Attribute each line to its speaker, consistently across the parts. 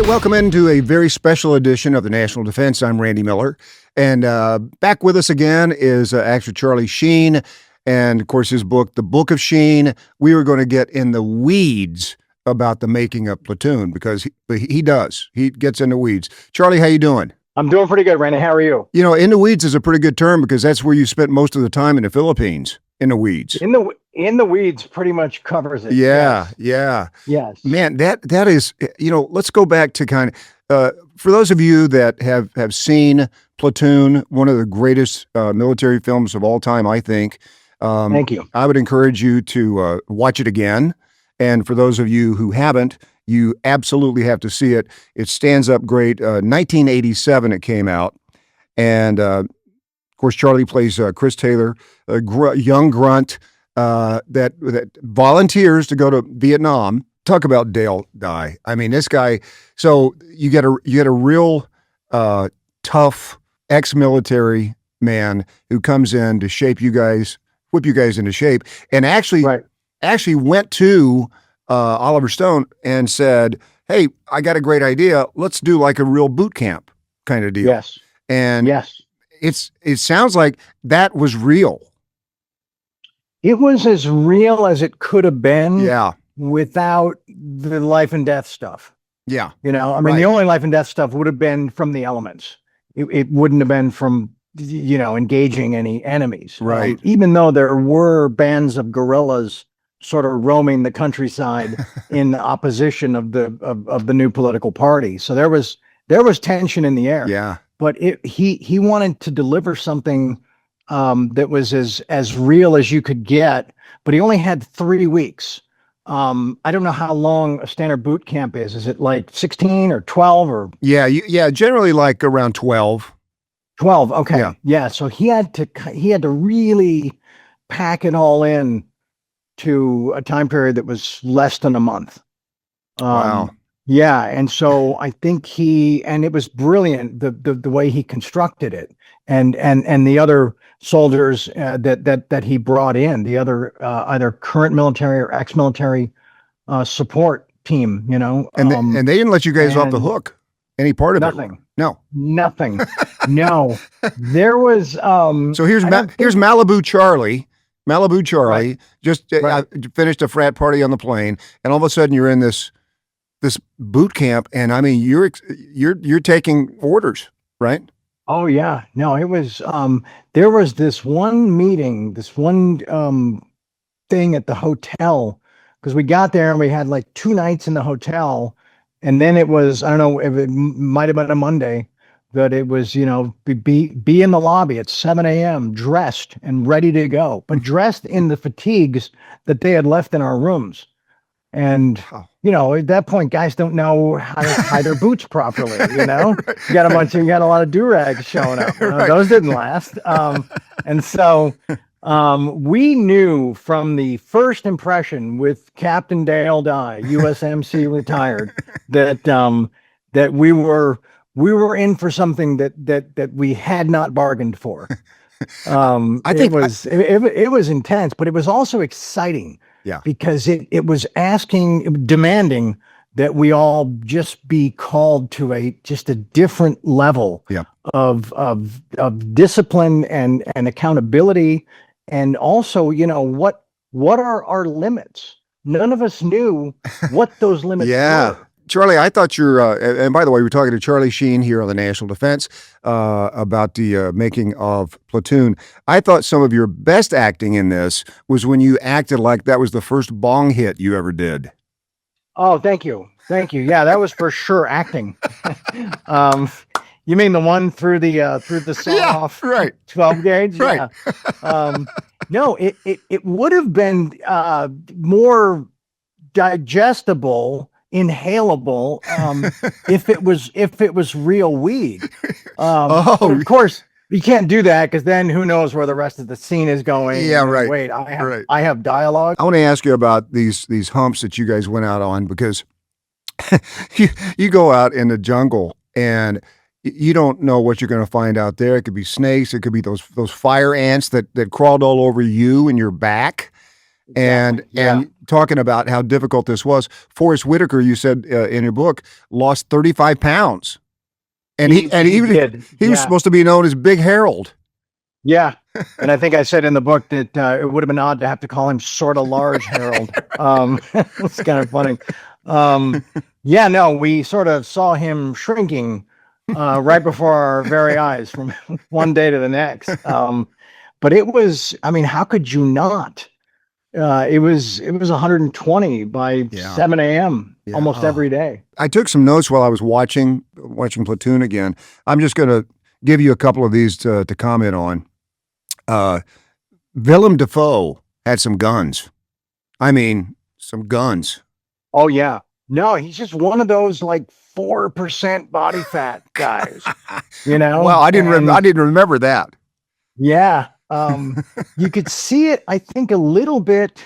Speaker 1: welcome into a very special edition of the National Defense. I'm Randy Miller, and back with us again is actor Charlie Sheen, and of course his book, The Book of Sheen. We were going to get in the weeds about the making of Platoon because he does. He gets in the weeds. Charlie, how you doing?
Speaker 2: I'm doing pretty good, Randy. How are you?
Speaker 1: You know, in the weeds is a pretty good term because that's where you spent most of the time in the Philippines. In the weeds.
Speaker 2: In the weeds pretty much covers it.
Speaker 1: Yeah,
Speaker 2: yes.
Speaker 1: yeah.
Speaker 2: Yes.
Speaker 1: Man, that is, you know, let's go back to kind of, for those of you that have seen Platoon, one of the greatest military films of all time, I think.
Speaker 2: Thank you.
Speaker 1: I would encourage you to watch it again. And for those of you who haven't, you absolutely have to see it. It stands up great. 1987 it came out. And of course, Charlie plays Chris Taylor, a young grunt that volunteers to go to Vietnam. Talk about Dale Dye. I mean, this guy. So you get a real tough ex-military man who comes in to shape you guys, whip you guys into shape, and actually went to Oliver Stone and said, "Hey, I got a great idea. Let's do like a real boot camp kind of deal."
Speaker 2: Yes.
Speaker 1: And
Speaker 2: yes.
Speaker 1: It sounds like that was real.
Speaker 2: It was as real as it could have been.
Speaker 1: Yeah.
Speaker 2: Without the life and death stuff.
Speaker 1: Yeah.
Speaker 2: You know, I mean, the only life and death stuff would have been from the elements. It wouldn't have been from, you know, engaging any enemies.
Speaker 1: Right.
Speaker 2: Even though there were bands of guerrillas sort of roaming the countryside in opposition of the new political party. So there was tension in the air.
Speaker 1: Yeah.
Speaker 2: But he wanted to deliver something that was as real as you could get, but he only had 3 weeks. I don't know how long a standard boot camp is. Is it like 16 or 12 or?
Speaker 1: Yeah, generally like around 12.
Speaker 2: 12. Okay. Yeah. So he had to really pack it all in to a time period that was less than a month.
Speaker 1: Wow.
Speaker 2: Yeah, and so I think and it was brilliant the way he constructed it, and the other soldiers that he brought in, the other either current military or ex-military support team, you know,
Speaker 1: and they didn't let you guys off the hook. Any part of
Speaker 2: nothing.
Speaker 1: it? No,
Speaker 2: nothing. No, there was.
Speaker 1: So here's Malibu Charlie.
Speaker 2: Right.
Speaker 1: Just finished a frat party on the plane, and all of a sudden you're in this boot camp, and I mean you're taking orders, right?
Speaker 2: Oh yeah, no, it was there was this one meeting, this one thing at the hotel, because we got there and we had like 2 nights in the hotel, and then it was, I don't know if it might have been a Monday, but it was, you know, be in the lobby at 7 a.m. dressed and ready to go, but dressed in the fatigues that they had left in our rooms. And, you know, at that point, guys don't know how to tie their boots properly, you know? Right. You got a lot of do-rags showing up. You know? Right. Those didn't last. And so we knew from the first impression with Captain Dale Dye, USMC retired, that we were in for something that we had not bargained for. I think it was intense, but it was also exciting.
Speaker 1: Yeah,
Speaker 2: because it was demanding that we all just be called to a different level of discipline and accountability, and also, you know, what are our limits? None of us knew what those limits were.
Speaker 1: Charlie, I thought and by the way, we're talking to Charlie Sheen here on the National Defense about the making of Platoon. I thought some of your best acting in this was when you acted like that was the first bong hit you ever did.
Speaker 2: Oh, thank you. Yeah, that was for sure acting. You mean the one through the saw-off 12 gauge?
Speaker 1: Right.
Speaker 2: Yeah. No, it would have been more digestible, inhalable, if it was real weed. But of course you can't do that, because then who knows where the rest of the scene is going.
Speaker 1: Yeah, right.
Speaker 2: Wait, I have dialogue.
Speaker 1: I want to ask you about these humps that you guys went out on, because you go out in the jungle and you don't know what you're going to find out there. It could be snakes, it could be those fire ants that crawled all over you and your back.
Speaker 2: Exactly.
Speaker 1: And talking about how difficult this was. Forrest Whitaker, you said in your book, lost 35 pounds, and he
Speaker 2: did.
Speaker 1: was supposed to be known as Big Harold.
Speaker 2: Yeah. And I think I said in the book that it would have been odd to have to call him sort of large Harold. It's kind of funny. Yeah, no, we sort of saw him shrinking right before our very eyes from one day to the next. But it was, I mean, how could you not? It was 120 by 7 a.m. almost every day.
Speaker 1: I took some notes while I was watching Platoon again. I'm just going to give you a couple of these to comment on. Willem Dafoe had some guns. I mean, some guns.
Speaker 2: Oh yeah. No, he's just one of those like 4% body fat guys. You know?
Speaker 1: Well, I didn't remember that.
Speaker 2: Yeah. You could see it, I think, a little bit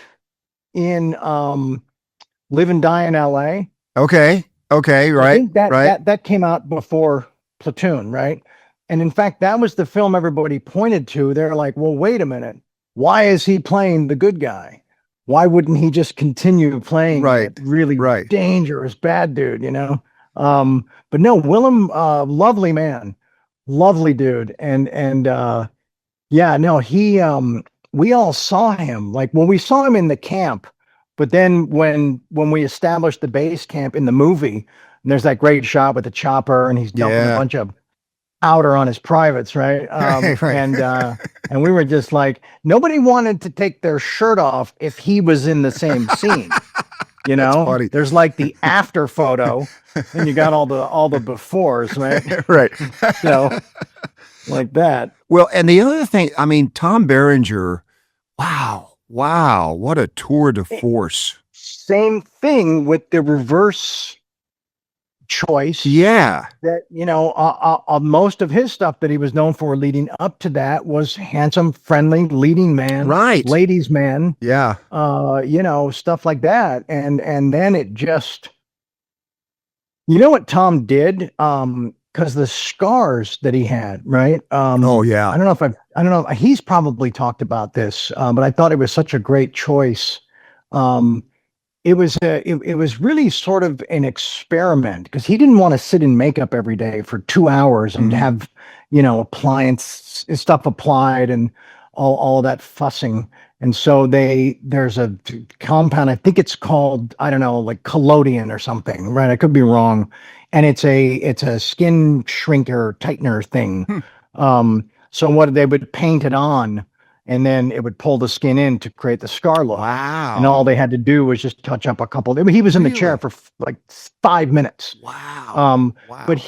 Speaker 2: in Live and Die in LA.
Speaker 1: Okay, right.
Speaker 2: I think that came out before Platoon, right? And in fact, that was the film everybody pointed to. They're like, well, wait a minute. Why is he playing the good guy? Why wouldn't he just continue playing that really dangerous bad dude, you know? But no, Willem, lovely man, lovely dude. And yeah, no, he, we all saw him, like, well, we saw him in the camp, but then when we established the base camp in the movie, and there's that great shot with the chopper and he's dumping a bunch of outer on his privates, right? And we were just like, nobody wanted to take their shirt off if he was in the same scene. You know, there's like the after photo, and you got all the befores, right?
Speaker 1: Right.
Speaker 2: So like that.
Speaker 1: Well, and the other thing, I mean, Tom Berenger, wow, what a tour de force.
Speaker 2: Same thing with the reverse choice.
Speaker 1: Yeah.
Speaker 2: That, you know, most of his stuff that he was known for leading up to that was handsome, friendly, leading man,
Speaker 1: right?
Speaker 2: Ladies man.
Speaker 1: Yeah.
Speaker 2: You know, stuff like that. And then it just, you know what Tom did? Because the scars that he had, right?
Speaker 1: Oh yeah.
Speaker 2: I don't know. He's probably talked about this, but I thought it was such a great choice. It was really sort of an experiment because he didn't want to sit in makeup every day for 2 hours and have, you know, appliance stuff applied and all that fussing. And so there's a compound, I think it's called, I don't know, like collodion or something, right? I could be wrong. And it's a skin shrinker tightener thing. So what they would paint it on, and then it would pull the skin in to create the scar look.
Speaker 1: Wow.
Speaker 2: And all they had to do was just touch up a couple. I mean, he was in the chair for like 5 minutes.
Speaker 1: Wow.
Speaker 2: But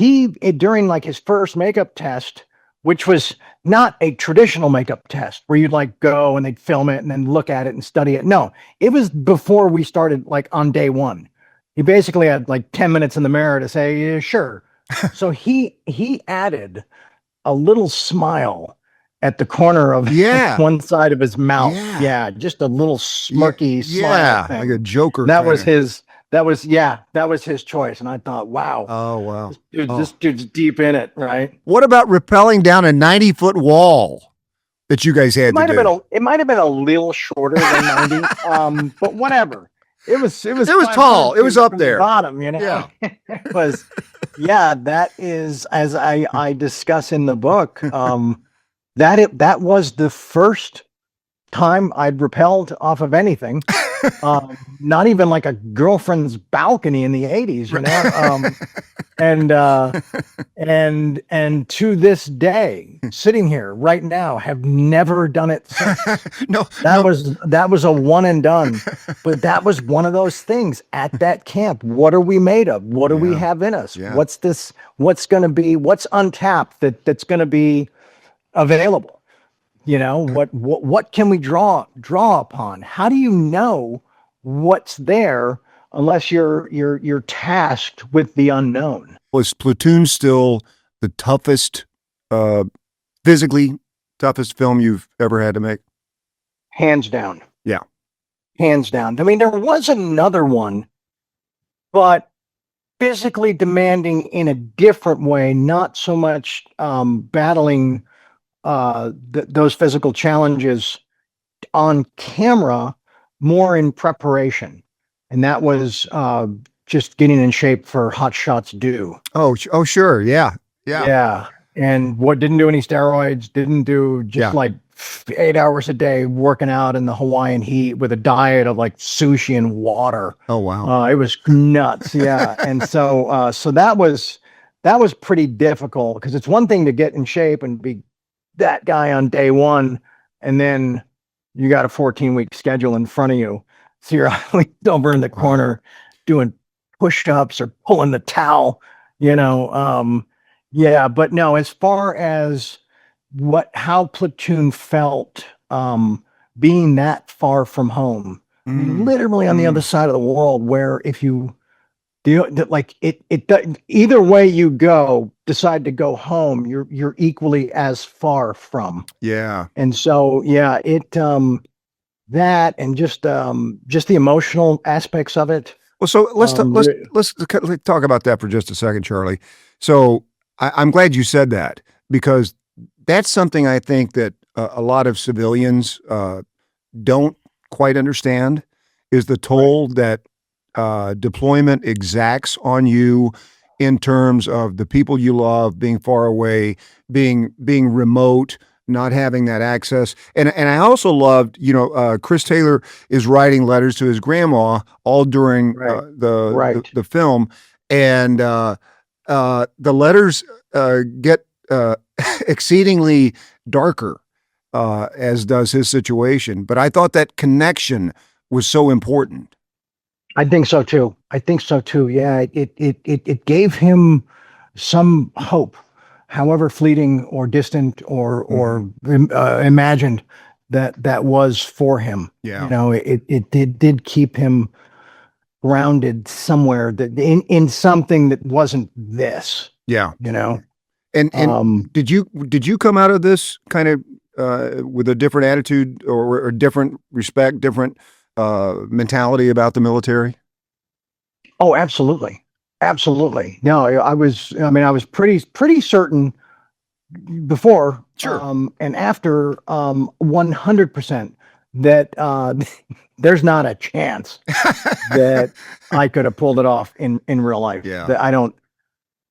Speaker 2: during like his first makeup test, which was not a traditional makeup test where you'd like go and they'd film it and then look at it and study it. No, it was before we started, like on day one. He basically had like 10 minutes in the mirror to say, yeah, sure. So he added a little smile at the corner of one side of his mouth. Yeah, just a little smirky smile thing.
Speaker 1: Like a Joker.
Speaker 2: That was his choice. And I thought, wow.
Speaker 1: Oh, wow.
Speaker 2: This dude's deep in it, right?
Speaker 1: What about rappelling down a 90-foot wall that you guys had to do?
Speaker 2: It might have been a little shorter than 90, but whatever. It was
Speaker 1: tall. It was up there.
Speaker 2: The bottom, you know.
Speaker 1: Yeah.
Speaker 2: It was. Yeah, that is, as I discuss in the book. That was the first time I'd rappelled off of anything. Not even like a girlfriend's balcony in the 80s, you know. And to this day, sitting here right now, have never done it since. That was a one and done. But that was one of those things at that camp. What are we made of? What do we have in us?
Speaker 1: Yeah.
Speaker 2: What's untapped that's gonna be available? You know, what can we draw upon? How do you know what's there unless you're tasked with the unknown?
Speaker 1: Was Platoon still the toughest, physically toughest film you've ever had to make?
Speaker 2: Hands down.
Speaker 1: Yeah.
Speaker 2: Hands down. I mean, there was another one, but physically demanding in a different way, not so much battling those physical challenges on camera, more in preparation, and that was just getting in shape for Hot Shots Due.
Speaker 1: Oh, sure. Yeah. Yeah.
Speaker 2: Yeah. And what didn't do any steroids, didn't do just
Speaker 1: Yeah.
Speaker 2: like 8 hours a day working out in the Hawaiian heat with a diet of like sushi and water.
Speaker 1: Oh, wow.
Speaker 2: It was nuts. Yeah. And so that was pretty difficult because it's one thing to get in shape and be that guy on day one, and then you got a 14-week schedule in front of you. So you're over in the corner doing push-ups or pulling the towel, yeah, but no, as far as how Platoon felt, being that far from home, literally on the other side of the world, where if you like either way you go, decide to go home, you're equally as far from.
Speaker 1: Yeah.
Speaker 2: And so, yeah, that and just the emotional aspects of it.
Speaker 1: Well, so let's talk about that for just a second, Charlie. So I'm glad you said that, because that's something I think that a lot of civilians don't quite understand, is the toll that deployment exacts on you in terms of the people you love being far away, being remote, not having that access. And I also loved, Chris Taylor is writing letters to his grandma all during the film, and the letters get exceedingly darker, as does his situation. But I thought that connection was so important.
Speaker 2: I think so too. Yeah, it gave him some hope, however fleeting or distant or imagined that was for him.
Speaker 1: Yeah.
Speaker 2: It did keep him grounded somewhere, that in something that wasn't this.
Speaker 1: Yeah.
Speaker 2: And
Speaker 1: did you come out of this kind of with a different attitude or a different respect, different mentality about the military?
Speaker 2: Oh, absolutely. Absolutely. No, I was pretty certain before,
Speaker 1: Sure.
Speaker 2: and after, 100% that there's not a chance that I could have pulled it off in real life.
Speaker 1: Yeah.
Speaker 2: That I don't.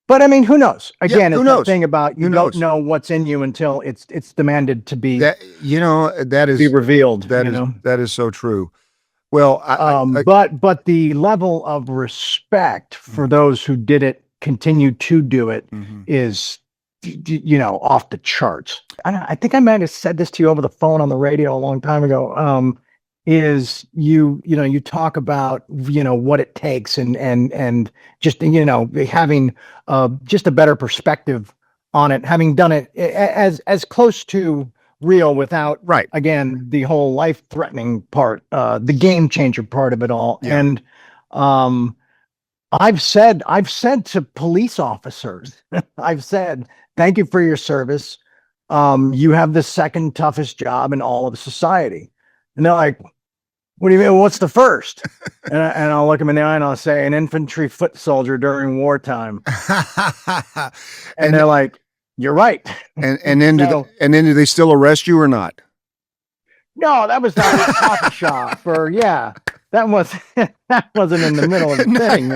Speaker 2: But I mean, who knows? Again,
Speaker 1: who
Speaker 2: it's
Speaker 1: knows?
Speaker 2: that thing about you
Speaker 1: Who
Speaker 2: don't
Speaker 1: knows?
Speaker 2: know what's in you until it's demanded to be
Speaker 1: that is
Speaker 2: be revealed.
Speaker 1: that is so true. Well,
Speaker 2: but the level of respect for those who did it, continue to do it, is off the charts. I think I might have said this to you over the phone on the radio a long time ago. Is you talk about what it takes and just having just a better perspective on it, having done it as close to real without again the whole life threatening part, the game changer part of it all.
Speaker 1: Yeah.
Speaker 2: And I've said to police officers, I've said, thank you for your service. You have the second toughest job in all of society. And they're like, what do you mean? What's the first? and I'll look them in the eye and I'll say, an infantry foot soldier during wartime. and they're like, you're right.
Speaker 1: And then do they still arrest you or not?
Speaker 2: No, that was not a coffee shop, or that wasn't in the middle of the thing,